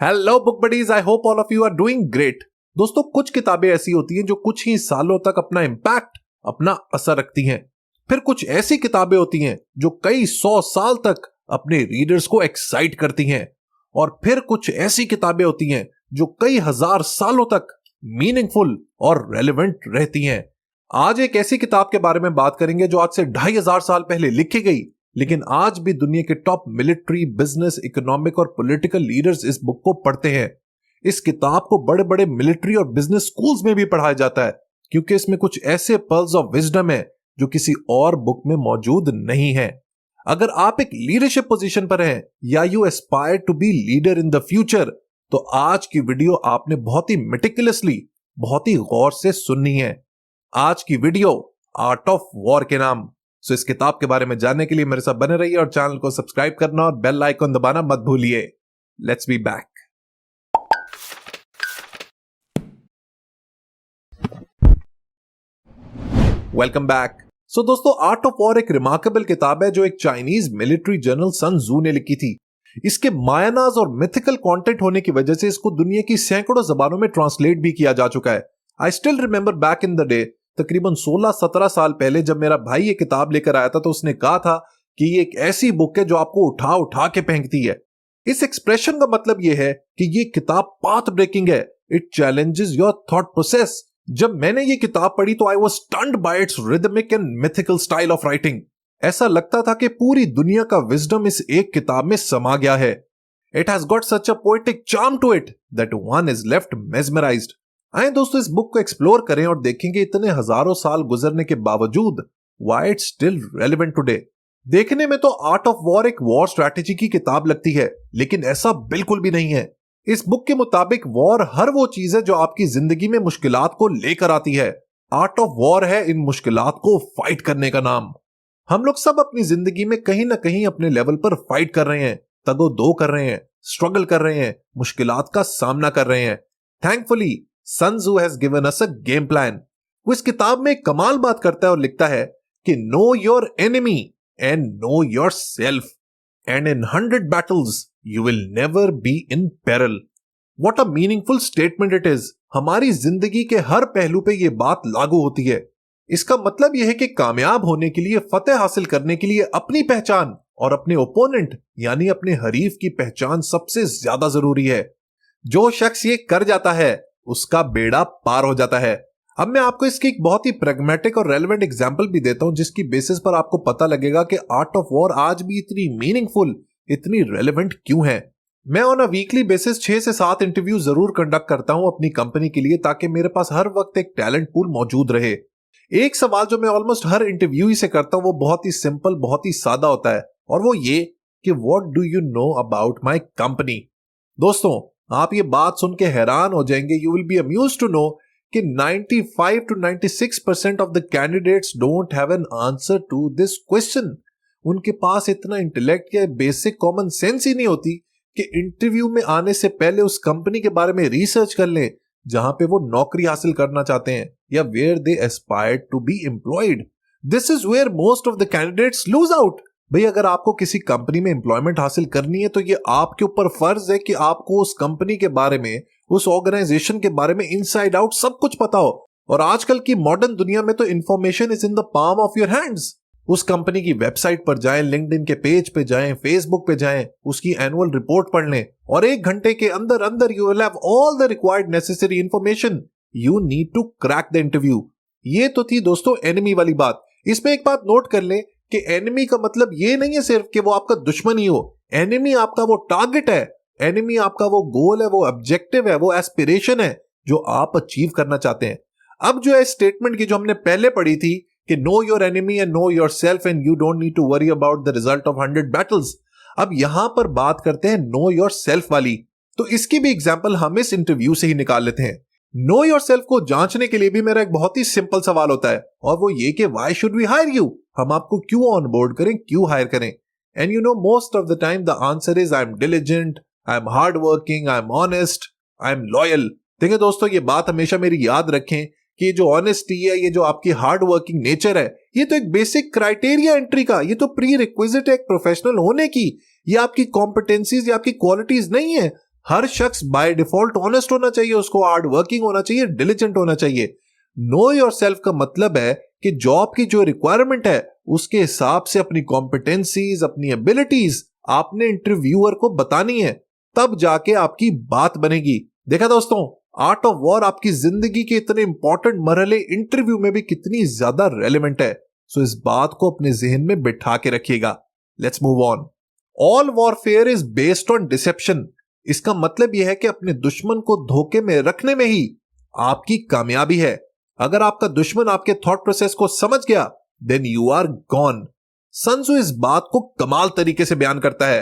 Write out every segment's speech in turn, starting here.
Hello book buddies, I hope all of you are doing great. दोस्तों, कुछ किताबें ऐसी होती हैं जो कुछ ही सालों तक अपना इम्पैक्ट, अपना असर रखती हैं। फिर कुछ ऐसी किताबें होती हैं जो कई 100 साल तक अपने रीडर्स को एक्साइट करती हैं। और फिर कुछ ऐसी किताबें होती हैं जो कई हजार सालों तक मीनिंगफुल और रेलेवेंट रहती हैं। आज एक ऐसी किताब के बारे में बात करेंगे जो आज से 2500 साल पहले लिखी गई, लेकिन आज भी दुनिया के टॉप मिलिट्री, बिजनेस, इकोनॉमिक और पॉलिटिकल लीडर्स इस बुक को पढ़ते हैं। इस किताब को बड़े बड़े मिलिट्री और बिजनेस स्कूल्स में भी पढ़ाया जाता है, क्योंकि इसमें कुछ ऐसे पर्ल्स ऑफ विजडम है जो किसी और बुक में मौजूद नहीं है। अगर आप एक लीडरशिप पोजीशन पर हैं या you aspire to be leader in the future, तो आज की वीडियो आपने बहुत ही मेटिकुलसली, बहुत ही गौर से सुननी है। आज की वीडियो आर्ट ऑफ वॉर के नाम। सो इस किताब के बारे में जानने के लिए मेरे साथ बने रहिए और चैनल को सब्सक्राइब करना और बेल आइकन दबाना मत भूलिए। Let's be back. Welcome back. So दोस्तों, आर्ट ऑफ वॉर एक रिमार्केबल किताब है जो एक चाइनीज मिलिट्री जनरल सन जू ने लिखी थी। इसके मायनाज और मिथिकल कंटेंट होने की वजह से इसको दुनिया की सैकड़ों जबानों में ट्रांसलेट भी किया जा चुका है। I still remember back in the day, तकरीबन 16-17 साल पहले जब मेरा भाई ये किताब लेकर आया था, तो उसने कहा था कि ये एक ऐसी बुक है जो आपको उठा उठा के फेंकती है। इस एक्सप्रेशन का मतलब ये है कि ये किताब पाथ ब्रेकिंग है। It challenges your thought process. जब मैंने ये किताब पढ़ी तो I was stunned bye it's rhythmic and mythical style of writing. ऐसा लगता था कि पूरी दुनिया का विजडम इस एक किताब में समा गया है। It has got such a poetic charm to it that one is left mesmerised. आए दोस्तों, इस बुक को एक्सप्लोर करें और देखेंगे इतने हजारों साल गुजरने के बावजूद why it's still relevant today. देखने में तो आर्ट ऑफ वॉर एक वॉर स्ट्रैटेजी की किताब लगती है, लेकिन ऐसा बिल्कुल भी नहीं है। इस बुक के मुताबिक वॉर हर वो चीज है जो आपकी जिंदगी में मुश्किलात को लेकर आती है। आर्ट ऑफ वॉर है इन मुश्किलात को फाइट करने का नाम। हम लोग सब अपनी जिंदगी में कहीं ना कहीं अपने लेवल पर फाइट कर रहे हैं, तगो दो कर रहे हैं, स्ट्रगल कर रहे हैं, मुश्किलात का सामना कर रहे हैं। Thankfully Sun Tzu has given us a game plan। वो इस किताब में एक कमाल बात करता है और लिखता है कि know your enemy and know yourself and in 100 battles you will never be in peril। What a meaningful statement it is। हमारी जिंदगी के हर पहलू पे ये बात लागू होती है। इसका मतलब यह है कि कामयाब होने के लिए, फतेह हासिल करने के लिए अपनी पहचान और अपने ओपोनेंट यानी अपने हरीफ की पहचान सबसे ज्यादा जरूरी है। जो शख्स ये कर जाता है उसका बेड़ा पार हो जाता है। अब मैं आपको इसकी एक बहुत ही प्रैग्मेटिक और रेलेवेंट एग्जांपल भी देता हूं, जिसकी बेसिस पर आपको पता लगेगा कि आर्ट ऑफ वॉर आज भी इतनी मीनिंगफुल, इतनी रेलेवेंट क्यों है। मैं ऑन अ वीकली बेसिस 6 से 7 इंटरव्यू जरूर कंडक्ट करता हूं अपनी कंपनी के लिए, ताकि मेरे पास हर वक्त एक टैलेंट पूल मौजूद रहे। एक सवाल जो मैं ऑलमोस्ट हर इंटरव्यू से करता हूं वो बहुत ही सिंपल, बहुत ही सादा होता है, और वो ये कि what do you know about my company. दोस्तों, आप ये बात सुन के हैरान हो जाएंगे। You will be amused to know कि 95 to 96% of the candidates don't have an answer to this question. उनके पास इतना इंटेलेक्ट या बेसिक कॉमन सेंस ही नहीं होती कि इंटरव्यू में आने से पहले उस कंपनी के बारे में रिसर्च कर लें जहां पे वो नौकरी हासिल करना चाहते हैं या where they aspire to be employed. This is where most of the candidates lose out. भाई, अगर आपको किसी कंपनी में एम्प्लॉयमेंट हासिल करनी है तो ये आपके ऊपर फर्ज है कि आपको उस कंपनी के बारे में, उस ऑर्गेनाइजेशन के बारे में इनसाइड आउट सब कुछ पता हो। और आजकल की मॉडर्न दुनिया में तो information is in the palm of your hands. उस कंपनी की वेबसाइट पर जाएं, लिंक्डइन के पेज पे जाएं, फेसबुक पे जाएं, उसकी एनुअल रिपोर्ट पढ़ लें और 1 घंटे के अंदर अंदर you will have all the required necessary information you need to crack the interview. ये तो थी दोस्तों एनिमी वाली बात। इसमें एक बात नोट कर लें कि एनिमी का मतलब ये नहीं है सिर्फ कि वो आपका दुश्मन ही हो। एनिमी आपका वो टारगेट है, एनिमी आपका वो गोल है, वो ऑब्जेक्टिव है, वो एस्पिरेशन है जो आप अचीव करना चाहते हैं। अब जो है स्टेटमेंट की जो हमने पहले पढ़ी थी कि know your enemy and know yourself and you don't need to worry about the result of 100 battles. अब यहां पर बात करते हैं नो योरसेल्फ वाली। तो इसकी भी एग्जांपल हम इस इंटरव्यू से ही निकाल लेते हैं। नो योरसेल्फ को जांचने के लिए भी मेरा एक बहुत ही सिंपल सवाल होता है, और वो ये कि why should we hire you. हम आपको क्यों ऑन बोर्ड करें, क्यों हायर करें। And you know most of the time the answer is I am diligent, I am hard working, I am honest, I am loyal. देखिए दोस्तों, ये बात हमेशा मेरी याद रखें कि ये जो ऑनेस्टी है, ये जो आपकी हार्ड वर्किंग नेचर है, ये तो एक बेसिक क्राइटेरिया एंट्री का, ये तो प्री रिक्विजिट है एक प्रोफेशनल होने की। ये आपकी कॉम्पिटेंसीज या आपकी क्वालिटीज नहीं है। हर शख्स बाय डिफॉल्ट ऑनेस्ट होना चाहिए, उसको हार्ड वर्किंग होना चाहिए, डिलिजेंट होना चाहिए। नो योरसेल्फ का मतलब है कि जॉब की जो रिक्वायरमेंट है उसके हिसाब से अपनी कॉम्पिटेंसीज, अपनी एबिलिटीज आपने इंटरव्यूअर को बतानी है, तब जाके आपकी बात बनेगी। देखा दोस्तों, आर्ट ऑफ वॉर आपकी जिंदगी के इतने इंपॉर्टेंट मरहले इंटरव्यू में भी कितनी ज्यादा रेलेवेंट है। सो इस बात को अपने जहन में बिठा के रखिएगा। Let's move on. All warfare is based on deception. इसका मतलब यह है कि अपने दुश्मन को धोखे में रखने में ही आपकी कामयाबी है। अगर आपका दुश्मन आपके थॉट प्रोसेस को समझ गया, then you are gone. Sun Tzu इस बात को कमाल तरीके से बयान करता है।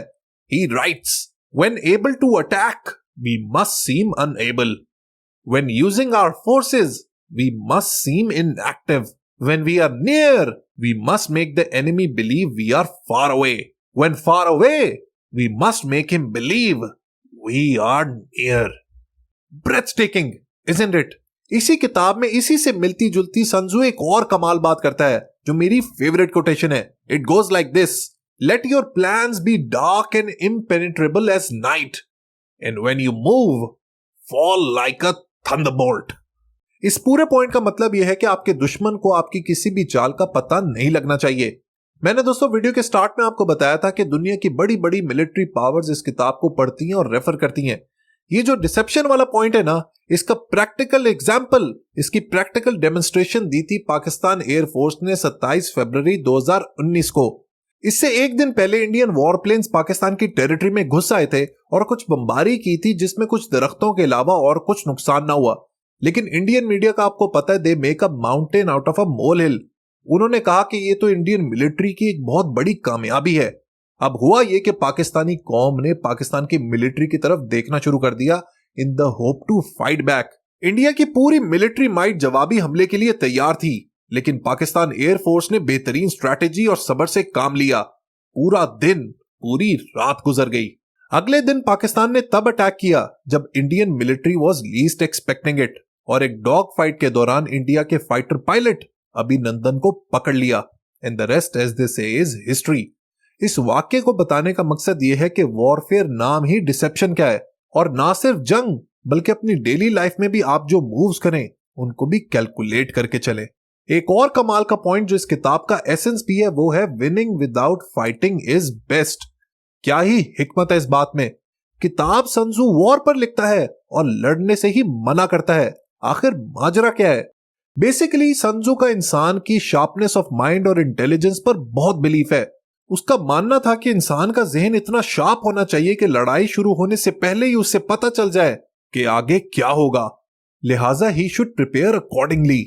He writes, when able to attack we must seem unable, when using our forces we must seem inactive, when we are near we must make the enemy believe we are far away, when far away we must make him believe we are near. Breathtaking, isn't it? इसी किताब में इसी से मिलती जुलती सन त्जू एक और कमाल बात करता है जो मेरी फेवरेट कोटेशन है। It goes like this, let your plans be dark and impenetrable as night, and when you move fall like a thunderbolt. इस पूरे पॉइंट का मतलब यह है कि आपके दुश्मन को आपकी किसी भी चाल का पता नहीं लगना चाहिए। मैंने दोस्तों वीडियो के स्टार्ट में आपको बताया था कि दुनिया की बड़ी बड़ी मिलिट्री पावर्स इस किताब को पढ़ती हैं और रेफर करती हैं। ये जो डिसेप्शन वाला पॉइंट है ना, इसका प्रैक्टिकल एग्जाम्पल, इसकी प्रैक्टिकल डेमोन्स्ट्रेशन दी थी पाकिस्तान एयरफोर्स ने 27 फरवरी 2019 को। इससे एक दिन पहले इंडियन वॉर प्लेन्स पाकिस्तान की टेरिटरी में घुस आए थे और कुछ बमबारी की थी जिसमें कुछ दरख्तों के अलावा और कुछ नुकसान ना हुआ। लेकिन इंडियन मीडिया का आपको पता है, they make a mountain out of a mole hill. उन्होंने कहा कि ये तो इंडियन मिलिट्री की एक बहुत बड़ी कामयाबी है। अब हुआ ये कि पाकिस्तानी कौम ने पाकिस्तान की मिलिट्री की तरफ देखना शुरू कर दिया in the hope to fight back. India की पूरी मिलिट्री माइट जवाबी हमले के लिए तैयार थी, लेकिन पाकिस्तान एयरफोर्स ने बेहतरीन स्ट्रैटेजी और सब्र से काम लिया। पूरा दिन, पूरी रात गुजर गई। अगले दिन पाकिस्तान ने तब अटैक किया जब Indian military was least expecting it, और एक डॉग फाइट के दौरान इंडिया के फाइटर पायलट अभिनंदन को पकड़ लिया। And the rest as they say is history. इस वाक्य को बताने का मकसद यह है कि वॉरफेयर नाम ही डिसेप्शन क्या है, और ना सिर्फ जंग बल्कि अपनी डेली लाइफ में भी आप जो मूव्स करें उनको भी कैलकुलेट करके चले। एक और कमाल का पॉइंट जो इस किताब का एसेंस भी है वो है winning without fighting is best. क्या ही हिकमत है इस बात में। किताब सन त्जू वॉर पर लिखता है और लड़ने से ही मना करता है। आखिर माजरा क्या है? बेसिकली सन त्जू का इंसान की शार्पनेस ऑफ माइंड और इंटेलिजेंस पर बहुत बिलीफ है। उसका मानना था कि इंसान का जहन इतना शार्प होना चाहिए कि लड़ाई शुरू होने से पहले ही उसे पता चल जाए कि आगे क्या होगा। लिहाजा he should prepare accordingly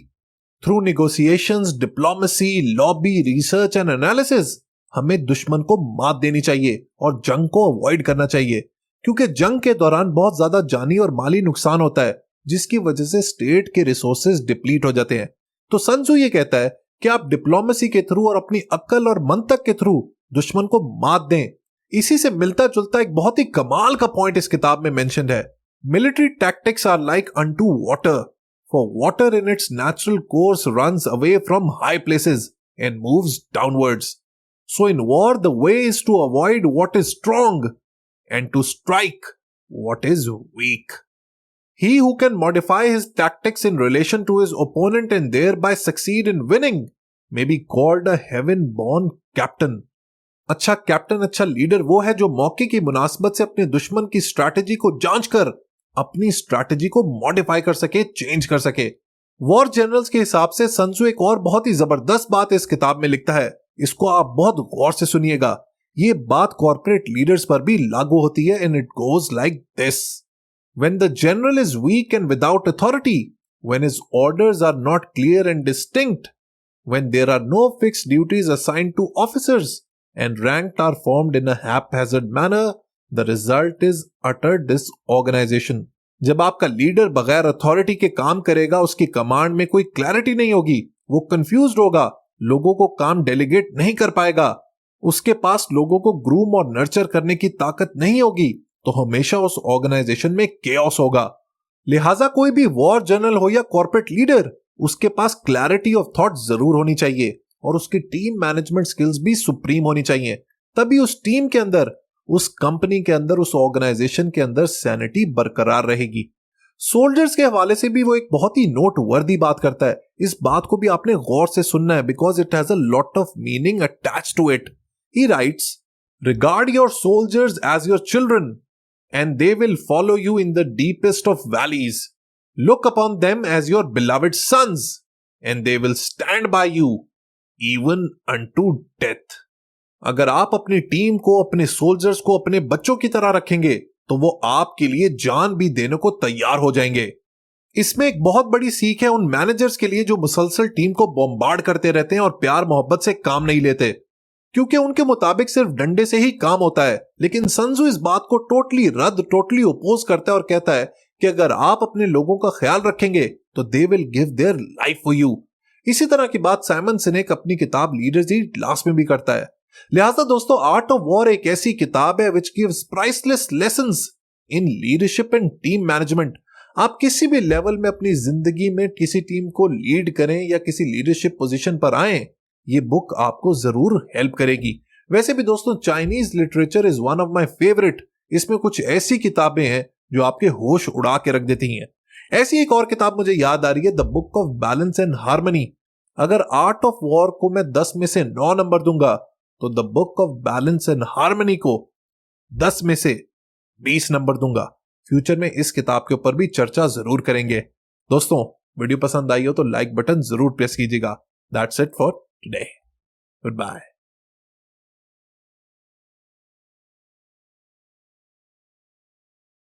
through negotiations, diplomacy, lobby, research and analysis. हमें दुश्मन को मात देनी चाहिए और जंग को अवॉइड करना चाहिए, क्योंकि जंग के दौरान बहुत ज्यादा जानी और माली नुकसान होता है जिसकी वजह से स्टेट के रिसोर्सेज डिप्लीट हो जाते हैं। तो सन त्जू ये कहता है कि आप डिप्लोमेसी के थ्रू और अपनी अक्ल और मंतक के थ्रू दुश्मन को मात दें। इसी से मिलता जुलता एक बहुत ही कमाल का पॉइंट इस किताब में मेंशन्ड है। Military tactics are like unto water, for water in its natural course runs away from high places and moves downwards. So in war the way is to avoid what is strong and to strike what is weak. He who can modify his tactics in relation to his opponent and thereby succeed in winning may be called a heaven-born captain. अच्छा captain, अच्छा leader वो है जो मौके की मुनासबत से अपने दुश्मन की स्ट्रैटेजी को जांच कर अपनी स्ट्रैटेजी को मॉडिफाई कर सके, चेंज कर सके। वॉर जनरल्स के हिसाब से सन त्जू एक और बहुत ही जबरदस्त बात इस किताब में लिखता है। इसको आप बहुत गौर से सुनिएगा। ये बात कॉर्पोरेट लीडर्स पर भी लागू होती है and it goes like this. When the general is weak and without authority, when his orders are not clear and distinct, when there are no fixed duties assigned to officers and ranks are formed in a haphazard manner, the result is utter disorganization. जब आपका leader बगैर authority के काम करेगा, उसकी command में कोई clarity नहीं होगी, वो कंफ्यूज्ड होगा, लोगों को काम डेलीगेट नहीं कर पाएगा, उसके पास लोगों को ग्रूम और नर्चर करने की ताकत नहीं होगी, तो हमेशा उस ऑर्गेनाइजेशन में केओस होगा। लिहाजा कोई भी वॉर जनरल हो या कॉर्पोरेट लीडर, उसके पास क्लैरिटी ऑफ थॉट जरूर होनी चाहिए और उसकी टीम मैनेजमेंट स्किल्स भी सुप्रीम होनी चाहिए। तभी उस टीम के अंदर उस कंपनी के अंदर, उस ऑर्गेनाइजेशन के अंदर सैनिटी बरकरार रहेगी। सोल्जर्स के हवाले से भी वो एक बहुत ही नोट वर्दी बात करता है। इस बात को भी आपने गौर से सुनना है, because it has a lot of meaning attached to it. He writes, regard your soldiers as your children and they will follow you in the deepest of valleys. Look upon them as your beloved sons and they will stand by you even unto death. अगर आप अपनी team को, अपने soldiers को अपने बच्चों की तरह रखेंगे तो वो आपके लिए जान भी देने को तैयार हो जाएंगे। इसमें एक बहुत बड़ी सीख है उन मैनेजर्स के लिए जो मुसलसल टीम को बॉम्बार्ड करते रहते हैं और प्यार मोहब्बत से काम नहीं लेते, क्योंकि उनके मुताबिक सिर्फ डंडे से ही काम होता है। लेकिन सन त्जू इस बात को टोटली ओपोज करता है और कहता है कि अगर आप अपने लोगों का ख्याल रखेंगे तो they will give their life for you. इसी तरह की बात साइमन सिनेक अपनी किताब लीडर्स ईट लास्ट में भी करता है। लिहाजा दोस्तों, आर्ट ऑफ वॉर एक ऐसी किताब है which gives priceless lessons in leadership and team management. आप किसी भी लेवल में अपनी जिंदगी में किसी टीम को लीड करें या किसी लीडरशिप पोजीशन पर आए, ये बुक आपको जरूर हेल्प करेगी। वैसे भी दोस्तों, Chinese literature is one of my favourite. इसमें कुछ ऐसी किताबें हैं जो आपके होश उड़ा के रख देती हैं। ऐसी एक और किताब मुझे याद आ रही है, the book of balance and harmony. अगर आर्ट ऑफ वॉर को मैं 10 में से 9 नंबर दूंगा तो the book of balance and harmony को 10 में से 20 नंबर दूंगा। फ्यूचर में इस किताब के ऊपर भी चर्चा जरूर करेंगे। दोस्तों, वीडियो पसंद आई हो तो लाइक बटन जरूर प्रेस कीजिएगा। That's it for today. Good bye.